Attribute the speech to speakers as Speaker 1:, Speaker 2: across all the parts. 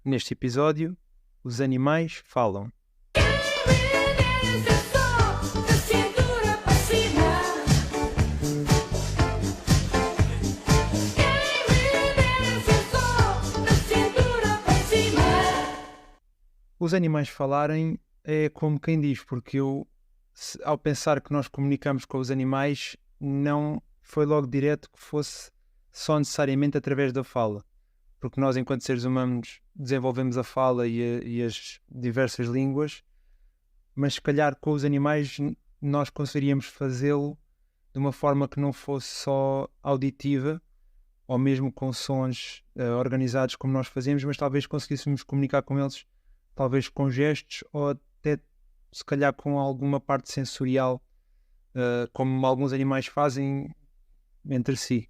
Speaker 1: Neste episódio, os animais falam. Os animais falarem é como quem diz, porque ao pensar que nós comunicamos com os animais, não foi logo direto que fosse só necessariamente através da fala. Porque nós, enquanto seres humanos, desenvolvemos a fala e as diversas línguas, mas se calhar com os animais nós conseguiríamos fazê-lo de uma forma que não fosse só auditiva, ou mesmo com sons organizados como nós fazemos, mas talvez conseguíssemos comunicar com eles, talvez com gestos, ou até se calhar com alguma parte sensorial, como alguns animais fazem entre si.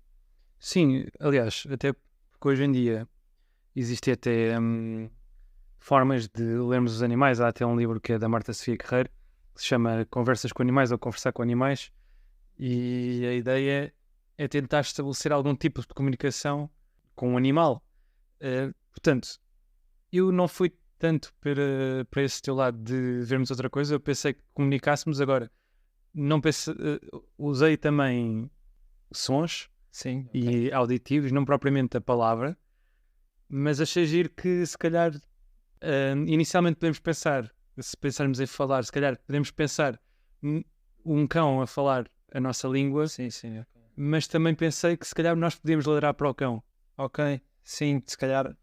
Speaker 2: Sim, aliás, até porque hoje em dia existem até formas de lermos os animais. Há até um livro que é da Marta Sofia Guerreiro, que se chama Conversas com Animais ou Conversar com Animais, e a ideia é tentar estabelecer algum tipo de comunicação com um animal. Portanto, eu não fui tanto para esse teu lado de vermos outra coisa. Eu pensei que comunicássemos. Agora, não pensei, usei também sons.
Speaker 1: Sim,
Speaker 2: e auditivos, não propriamente a palavra, mas achei giro que se calhar inicialmente podemos pensar, se pensarmos em falar, se calhar podemos pensar um cão a falar a nossa língua,
Speaker 1: sim,
Speaker 2: mas também pensei que se calhar nós podíamos ladrar para o cão.
Speaker 1: Ok, sim, se calhar.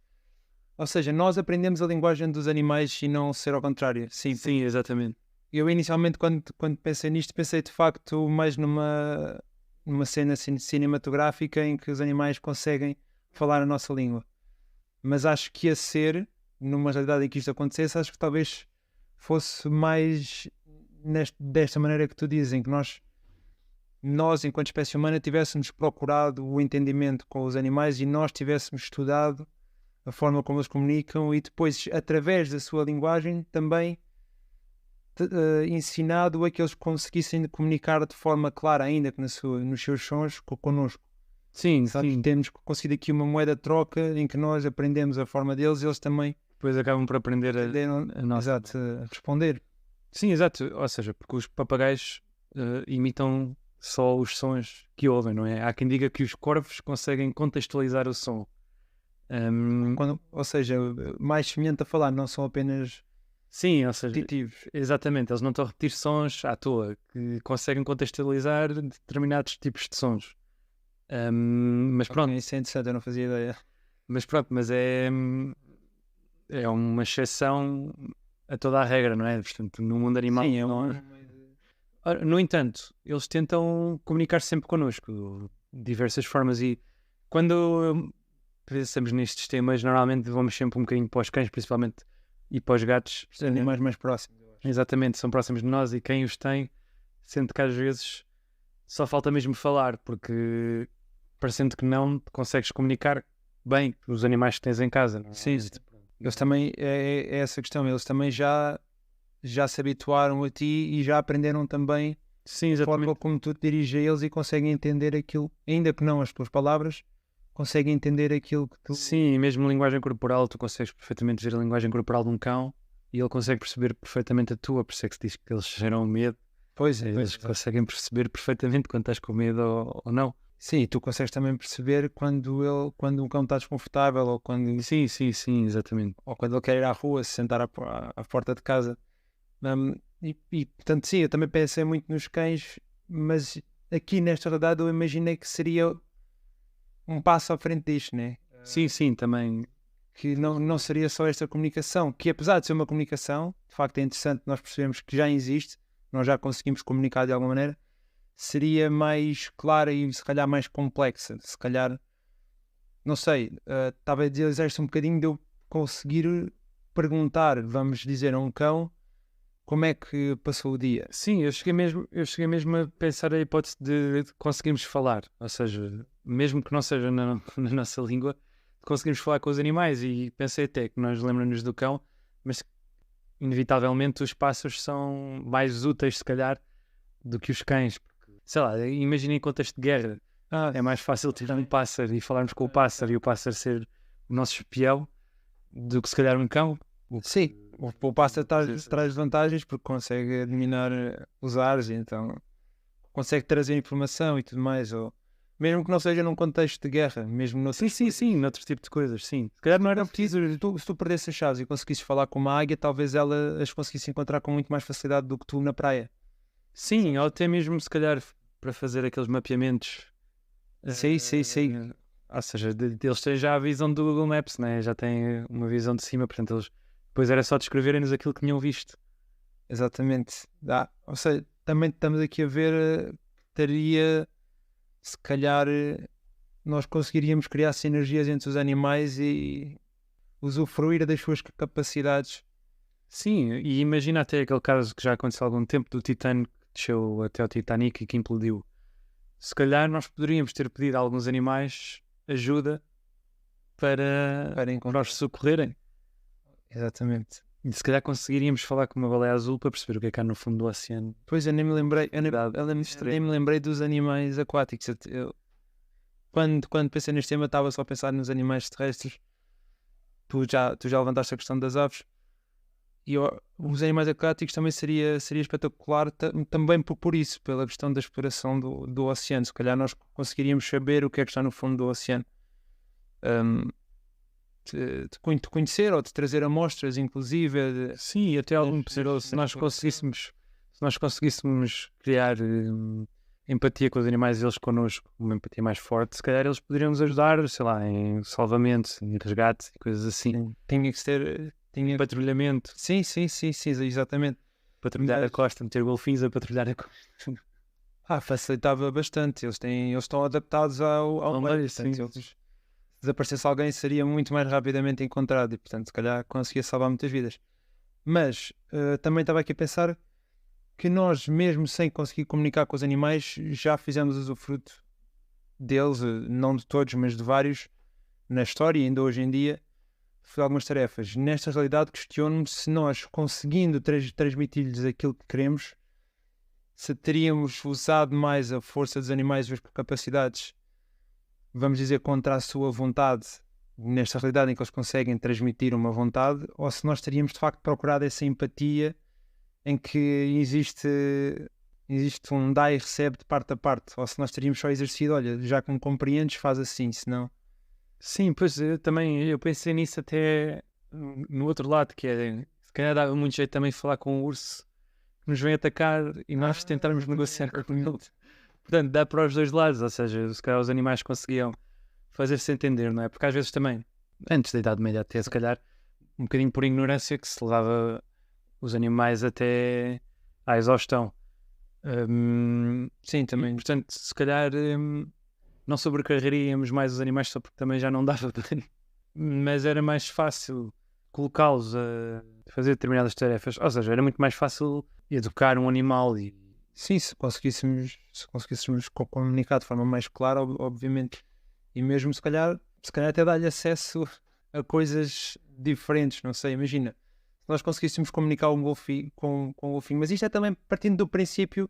Speaker 1: Ou seja, nós aprendemos a linguagem dos animais e não ser ao contrário. Sim,
Speaker 2: Sim, exatamente.
Speaker 1: eu inicialmente quando pensei nisto, pensei de facto mais numa cena cinematográfica em que os animais conseguem falar a nossa língua. Mas acho que ia ser, numa realidade em que isto acontecesse, acho que talvez fosse mais desta maneira que tu dizes, em que nós, enquanto espécie humana, tivéssemos procurado o entendimento com os animais e nós tivéssemos estudado a forma como eles comunicam e depois, através da sua linguagem, também ensinado a que eles conseguissem comunicar de forma clara, ainda que nos seus sons, connosco.
Speaker 2: Sim,
Speaker 1: Sabes?
Speaker 2: sim.
Speaker 1: Temos conseguido aqui uma moeda de troca em que nós aprendemos a forma deles e eles também
Speaker 2: Depois acabam por aprender a nossa.
Speaker 1: Exato, a responder.
Speaker 2: Sim, exato. Ou seja, porque os papagaios imitam só os sons que ouvem, não é? Há quem diga que os corvos conseguem contextualizar o som.
Speaker 1: Ou seja, mais semelhante a falar, não são apenas
Speaker 2: Sim, ou seja,
Speaker 1: repetitivos.
Speaker 2: exatamente, eles não estão a repetir sons à toa, que conseguem contextualizar determinados tipos de sons. Mas pronto,
Speaker 1: Okay, isso é interessante, eu não fazia ideia.
Speaker 2: mas é uma exceção a toda a regra, não é? Portanto, no mundo animal.
Speaker 1: Sim,
Speaker 2: Ora, no entanto, eles tentam comunicar sempre connosco de diversas formas, e quando pensamos nestes temas, normalmente vamos sempre um bocadinho para os cães, principalmente, e para os gatos.
Speaker 1: os animais mais próximos, eu acho.
Speaker 2: Exatamente, são próximos de nós, e quem os tem, sente que às vezes só falta mesmo falar, porque parecendo que não consegues comunicar bem com os animais que tens em casa. Não é?
Speaker 1: Sim, eles também, é essa questão, eles também já se habituaram a ti e já aprenderam também
Speaker 2: Sim,
Speaker 1: a forma
Speaker 2: exatamente.
Speaker 1: como tu te diriges a eles e conseguem entender aquilo, ainda que não as tuas palavras, conseguem entender aquilo que tu...
Speaker 2: Sim, e mesmo linguagem corporal, tu consegues perfeitamente ver a linguagem corporal de um cão e ele consegue perceber perfeitamente a tua, por isso é que se diz que eles geram medo.
Speaker 1: Pois é,
Speaker 2: Eles conseguem perceber perfeitamente quando estás com medo ou não.
Speaker 1: sim, tu consegues também perceber quando um cão está desconfortável ou quando
Speaker 2: Sim, exatamente.
Speaker 1: ele quer ir à rua, se sentar à porta de casa. Portanto, sim, eu também pensei muito nos cães, mas aqui nesta realidade eu imaginei que seria um passo à frente disto, né?
Speaker 2: Sim, também.
Speaker 1: Que não seria só esta comunicação, que apesar de ser uma comunicação, de facto é interessante nós percebemos que já existe, nós já conseguimos comunicar de alguma maneira, seria mais clara e se calhar mais complexa, se calhar, não sei, estava a dizer um bocadinho de eu conseguir perguntar, vamos dizer, a um cão como é que passou o dia.
Speaker 2: Sim, eu cheguei mesmo a pensar a hipótese de conseguirmos falar, ou seja, mesmo que não seja na nossa língua, conseguimos falar com os animais, e pensei até que nós lembramos do cão, mas inevitavelmente os pássaros são mais úteis, se calhar, do que os cães. Porque, sei lá, imaginem em contexto de guerra, é mais fácil tirar um pássaro e falarmos com o pássaro e o pássaro ser o nosso espião do que se calhar um cão.
Speaker 1: Sim, o pássaro
Speaker 2: Sim.
Speaker 1: traz vantagens porque consegue dominar os ares, e então consegue trazer informação e tudo mais, ou mesmo que não seja num contexto de guerra, mesmo no
Speaker 2: Sim, noutro tipo de coisas, sim. Se calhar não era preciso.
Speaker 1: se tu perdesses as chaves e conseguisses falar com uma águia, talvez ela as conseguisse encontrar com muito mais facilidade do que tu na praia.
Speaker 2: Sim, ou até mesmo se calhar para fazer aqueles mapeamentos.
Speaker 1: Sim.
Speaker 2: Ou seja, eles têm já a visão do Google Maps, né? Já têm uma visão de cima, portanto eles depois era só descreverem-nos aquilo que tinham visto.
Speaker 1: Exatamente. Ou seja, também estamos aqui a ver, teria, se calhar, nós conseguiríamos criar sinergias entre os animais e usufruir das suas capacidades.
Speaker 2: Sim, e imagina até aquele caso que já aconteceu há algum tempo do Titanic, que desceu até ao Titanic e que implodiu. Se calhar nós poderíamos ter pedido a alguns animais ajuda para
Speaker 1: Para
Speaker 2: os socorrerem.
Speaker 1: Exatamente.
Speaker 2: E se calhar conseguiríamos falar com uma baleia azul para perceber o que é que há no fundo do oceano.
Speaker 1: Pois eu nem me lembrei, eu
Speaker 2: Estranho.
Speaker 1: nem me lembrei dos animais aquáticos. Quando pensei neste tema, estava só a pensar nos animais terrestres. Tu já levantaste a questão das aves. E os animais aquáticos também seria espetacular, também por isso, pela questão da exploração do oceano. Se calhar nós conseguiríamos saber o que é que está no fundo do oceano. De conhecer ou de trazer amostras, inclusive.
Speaker 2: Sim, até algum possível, se nós conseguíssemos criar empatia com os animais e eles connosco, uma empatia mais forte, se calhar eles poderiam nos ajudar, sei lá, em salvamento, em resgate, coisas assim.
Speaker 1: Tinha que ser.
Speaker 2: Patrulhamento.
Speaker 1: Sim, exatamente.
Speaker 2: Patrulhar a costa, meter golfinhos a patrulhar a costa.
Speaker 1: Facilitava bastante. Eles estão adaptados ao meio. Portanto, se desaparecesse alguém, seria muito mais rapidamente encontrado e, portanto, se calhar conseguia salvar muitas vidas. Mas também estava aqui a pensar que nós, mesmo sem conseguir comunicar com os animais, já fizemos usufruto deles, não de todos, mas de vários, na história e ainda hoje em dia, de algumas tarefas. Nesta realidade, questiono-me se nós, conseguindo transmitir-lhes aquilo que queremos, se teríamos usado mais a força dos animais e as capacidades, vamos dizer, contra a sua vontade, nesta realidade em que eles conseguem transmitir uma vontade, ou se nós teríamos de facto procurado essa empatia em que existe um dá e recebe de parte a parte, ou se nós teríamos só exercido, olha, já que me compreendes, faz assim, senão...
Speaker 2: Sim, pois eu pensei nisso até no outro lado, que é, se calhar dava muito jeito também falar com o urso que nos vem atacar e nós tentarmos negociar com ele. Portanto, dá para os dois lados, ou seja, se calhar os animais conseguiam fazer-se entender, não é? Porque às vezes também, antes da Idade Média até, se calhar, um bocadinho por ignorância que se levava os animais até à exaustão.
Speaker 1: Sim, também.
Speaker 2: E, portanto, se calhar não sobrecarregaríamos mais os animais só porque também já não dava para... Mas era mais fácil colocá-los a fazer determinadas tarefas. Ou seja, era muito mais fácil educar um animal e...
Speaker 1: Sim, se conseguíssemos comunicar de forma mais clara, obviamente. E mesmo se calhar até dar-lhe acesso a coisas diferentes, não sei, imagina. Se nós conseguíssemos comunicar com um golfinho, mas isto é também partindo do princípio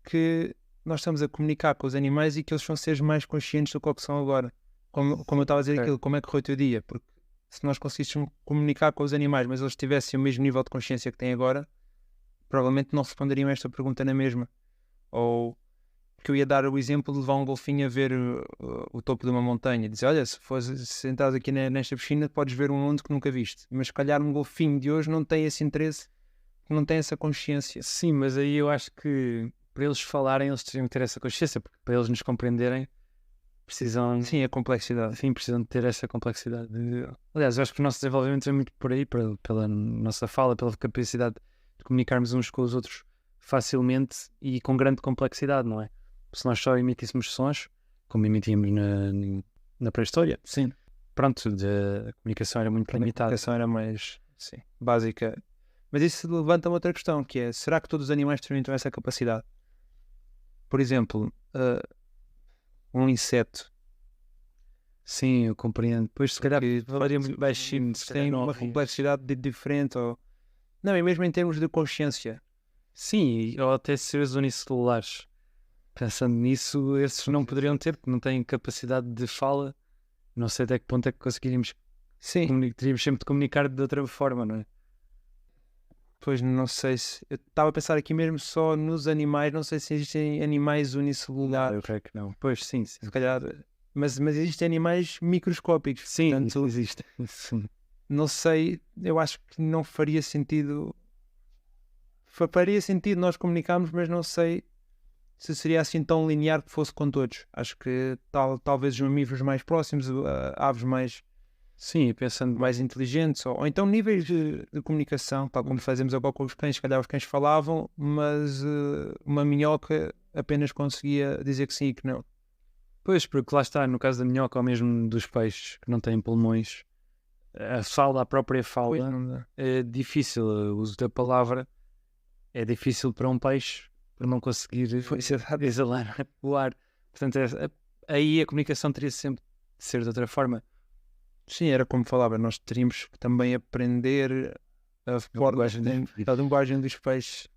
Speaker 1: que nós estamos a comunicar com os animais e que eles são seres mais conscientes do que são agora. Como eu estava a dizer aquilo, como é que correu o teu dia? Porque se nós conseguíssemos comunicar com os animais, mas eles tivessem o mesmo nível de consciência que têm agora, provavelmente não responderiam a esta pergunta na mesma. Ou que eu ia dar o exemplo de levar um golfinho a ver o topo de uma montanha e dizer, olha, se fores sentado aqui nesta piscina podes ver um mundo que nunca viste. Mas se calhar um golfinho de hoje não tem esse interesse, não tem essa consciência.
Speaker 2: Sim, mas aí eu acho que para eles falarem eles teriam que ter essa consciência, porque para eles nos compreenderem precisam...
Speaker 1: Sim, a complexidade.
Speaker 2: Sim, precisam de ter essa complexidade. Aliás, eu acho que o nosso desenvolvimento é muito por aí, pela nossa fala, pela capacidade de comunicarmos uns com os outros facilmente e com grande complexidade, não é? Se nós só emitíssemos sons, como emitíamos na pré-história,
Speaker 1: sim,
Speaker 2: pronto, a comunicação era muito limitada.
Speaker 1: A comunicação era mais básica. Mas isso levanta uma outra questão, que é, será que todos os animais teriam essa capacidade? Por exemplo, um inseto.
Speaker 2: Sim, eu compreendo. Depois, se calhar, falaria muito baixinho.
Speaker 1: Tem uma complexidade diferente. Não, e mesmo em termos de consciência.
Speaker 2: Sim, ou até seres unicelulares. Pensando nisso, esses não poderiam ter, porque não têm capacidade de fala. Não sei até que ponto é que conseguiríamos
Speaker 1: Sim,
Speaker 2: Teríamos sempre de comunicar de outra forma, não é?
Speaker 1: pois não sei se. Eu estava a pensar aqui mesmo só nos animais, não sei se existem animais unicelulares,
Speaker 2: Eu creio que não. Pois sim, sim.
Speaker 1: se calhar. Mas existem animais microscópicos.
Speaker 2: Sim,
Speaker 1: Portanto,
Speaker 2: isso existe. Sim.
Speaker 1: não sei, eu acho que não faria sentido. Faria sentido nós comunicarmos, mas não sei se seria assim tão linear que fosse com todos. Acho que talvez os mamíferos mais próximos, aves
Speaker 2: Sim, e pensando
Speaker 1: mais inteligentes, ou então níveis de comunicação, tal como fazemos agora com os cães, se calhar os cães falavam, mas uma minhoca apenas conseguia dizer que sim e que não.
Speaker 2: Pois, porque lá está, no caso da minhoca ou mesmo dos peixes que não têm pulmões, a própria
Speaker 1: Pois
Speaker 2: fala
Speaker 1: não dá.
Speaker 2: é difícil, o uso da palavra é difícil para um peixe por não conseguir
Speaker 1: Pois, exato.
Speaker 2: exalar o ar. Portanto, aí a comunicação teria sempre de ser de outra forma.
Speaker 1: Sim, era como falava, nós teríamos que também aprender a linguagem dos peixes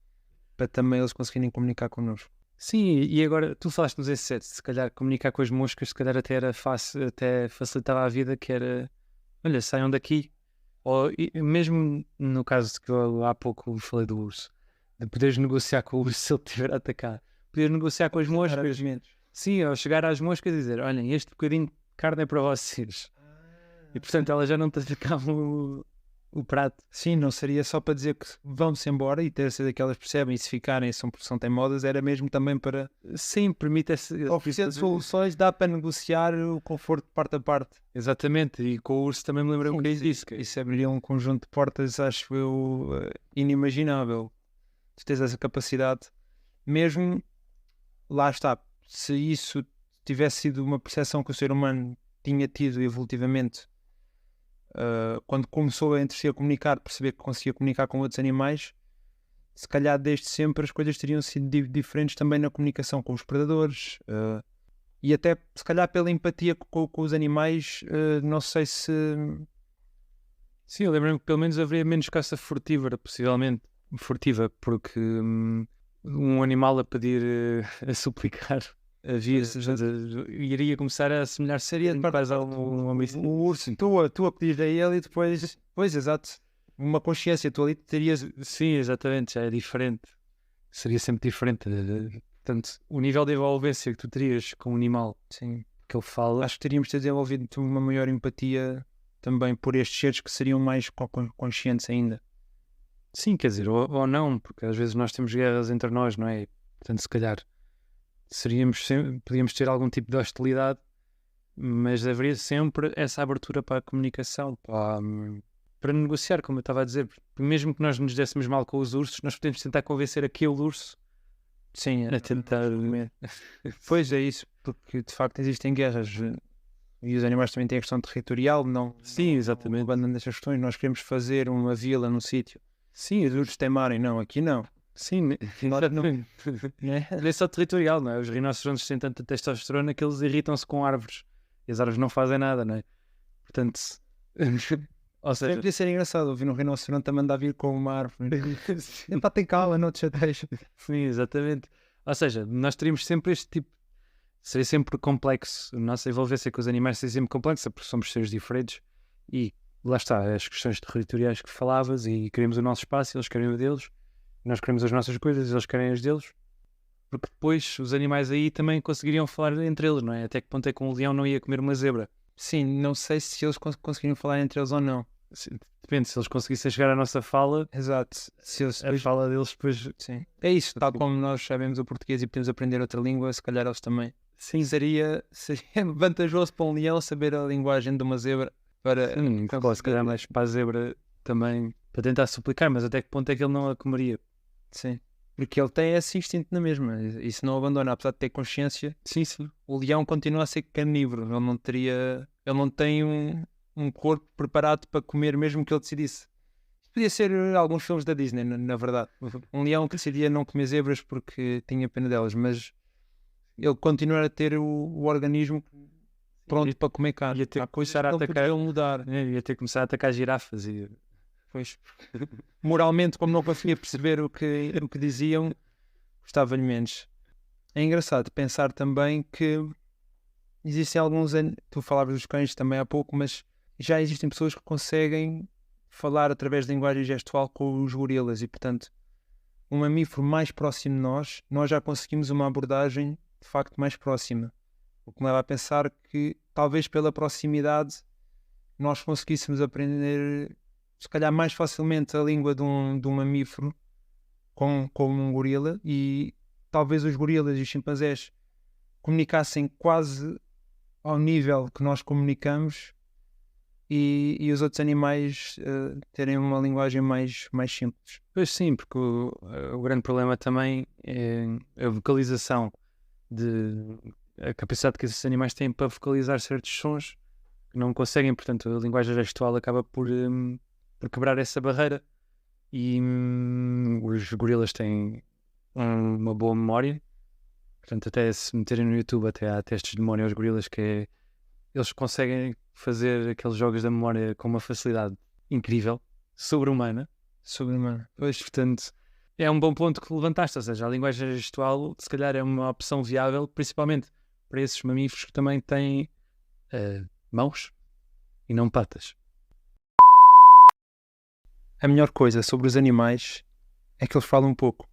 Speaker 1: para também eles conseguirem comunicar connosco.
Speaker 2: Sim, e agora tu falaste nos insetos, se calhar comunicar com as moscas, se calhar até era fácil, até facilitava a vida, que era, olha, saiam daqui. Ou mesmo no caso que eu há pouco falei do urso, de poderes negociar com o urso se ele te tiver a atacar, poderes negociar com as moscas. Sim, ao chegar às moscas e dizer, olhem, este bocadinho de carne é para vocês. E portanto elas já não te atacavam o prato.
Speaker 1: Sim, não seria só para dizer que vão-se embora e ter sido daquelas que percebem e se ficarem são teimosas, era mesmo também para
Speaker 2: Sim, permite esse...
Speaker 1: oferecer soluções, dá para negociar o conforto de parte a parte.
Speaker 2: Exatamente, e com o urso também me lembrei um bocadinho disso.
Speaker 1: Isso abriria um conjunto de portas, acho eu, inimaginável. Tu tens essa capacidade, mesmo lá está, se isso tivesse sido uma percepção que o ser humano tinha tido evolutivamente, quando começou entre si a comunicar, perceber que conseguia comunicar com outros animais, se calhar desde sempre as coisas teriam sido diferentes também na comunicação com os predadores, e até se calhar pela empatia com os animais, não sei se.
Speaker 2: Sim, eu lembro-me que pelo menos haveria menos caça furtiva, possivelmente furtiva, porque um animal a pedir, a suplicar, iria começar a assemelhar-se
Speaker 1: Seria
Speaker 2: quase a um homicídio.
Speaker 1: o urso, tu a pedir a ele e depois, pois exato, uma consciência, tu ali terias.
Speaker 2: Sim, exatamente, já é diferente. Seria sempre diferente. Portanto, o nível de envolvência que tu terias com um animal
Speaker 1: Sim,
Speaker 2: que ele fala,
Speaker 1: acho que teríamos de ter desenvolvido uma maior empatia também por estes seres que seriam mais conscientes ainda.
Speaker 2: sim, quer dizer, ou não, porque às vezes nós temos guerras entre nós, não é? Portanto, se calhar podíamos ter algum tipo de hostilidade, mas haveria sempre essa abertura para a comunicação, para negociar, como eu estava a dizer. Mesmo que nós nos dessemos mal com os ursos, nós podemos tentar convencer aquele urso
Speaker 1: Sim,
Speaker 2: a tentar.
Speaker 1: pois é isso, porque de facto existem guerras e os animais também têm a questão territorial, não.
Speaker 2: Sim, exatamente.
Speaker 1: Abandonando essas questões, nós queremos fazer uma vila no sítio. Sim, os ursos teimarem, não, aqui não.
Speaker 2: Sim,
Speaker 1: Não.
Speaker 2: é só territorial, não é? Os rinocerontes têm tanta testosterona que eles irritam-se com árvores e as árvores não fazem nada, não é? Portanto, ou seja,
Speaker 1: Podia ser engraçado ouvir um rinoceronte a mandar vir com uma árvore. Epá, tem calma, não te chateias.
Speaker 2: sim, exatamente. Ou seja, nós teríamos sempre este tipo. Seria sempre complexo. A nossa envolvência com os animais seria sempre complexa porque somos seres diferentes e lá está, as questões territoriais que falavas e queremos o nosso espaço, eles querem o deles, nós queremos as nossas coisas, eles querem as deles, porque depois os animais aí também conseguiriam falar entre eles, não é? Até que ponto é que um leão não ia comer uma zebra?
Speaker 1: Sim, não sei se eles conseguiriam falar entre eles ou não.
Speaker 2: Depende, se eles conseguissem chegar à nossa fala,
Speaker 1: Exato. Se eles
Speaker 2: a fala deles depois...
Speaker 1: Sim. É isso, tal como nós sabemos o português e podemos aprender outra língua, se calhar eles também. Sim, seria vantajoso para um leão saber a linguagem de uma zebra para.
Speaker 2: Se calhar mais para a zebra também, para tentar suplicar, mas até que ponto é que ele não a comeria?
Speaker 1: Sim. Porque ele tem esse instinto na mesma, isso não abandona, apesar de ter consciência.
Speaker 2: Sim, sim.
Speaker 1: O leão continua a ser carnívoro, ele não tem um corpo preparado para comer mesmo que ele decidisse. Podia ser alguns filmes da Disney, na verdade. Um leão que decidia não comer zebras porque tinha pena delas, mas ele continuar a ter o organismo pronto para comer carne.
Speaker 2: Ia ter que começar a atacar,
Speaker 1: mudar.
Speaker 2: Ia ter que começar a atacar girafas e...
Speaker 1: Pois, moralmente, como não conseguia perceber o que diziam, gostava-lhe menos. É engraçado pensar também que existem alguns... Tu falavas dos cães também há pouco, mas já existem pessoas que conseguem falar através da linguagem gestual com os gorilas e, portanto, um mamífero mais próximo de nós já conseguimos uma abordagem de facto mais próxima. O que me leva a pensar que talvez pela proximidade nós conseguíssemos aprender se calhar mais facilmente a língua de um mamífero com um gorila, e talvez os gorilas e os chimpanzés comunicassem quase ao nível que nós comunicamos, e os outros animais terem uma linguagem mais simples.
Speaker 2: Pois sim, porque o grande problema também é a vocalização, a capacidade que esses animais têm para vocalizar certos sons que não conseguem, portanto a linguagem gestual acaba por quebrar essa barreira, e os gorilas têm uma boa memória, portanto até se meterem no YouTube até há testes de memória aos gorilas eles conseguem fazer aqueles jogos da memória com uma facilidade incrível, sobre-humana. Pois, portanto, é um bom ponto que levantaste, ou seja, a linguagem gestual se calhar é uma opção viável, principalmente para esses mamíferos que também têm mãos e não patas.
Speaker 1: A melhor coisa sobre os animais é que eles falam pouco.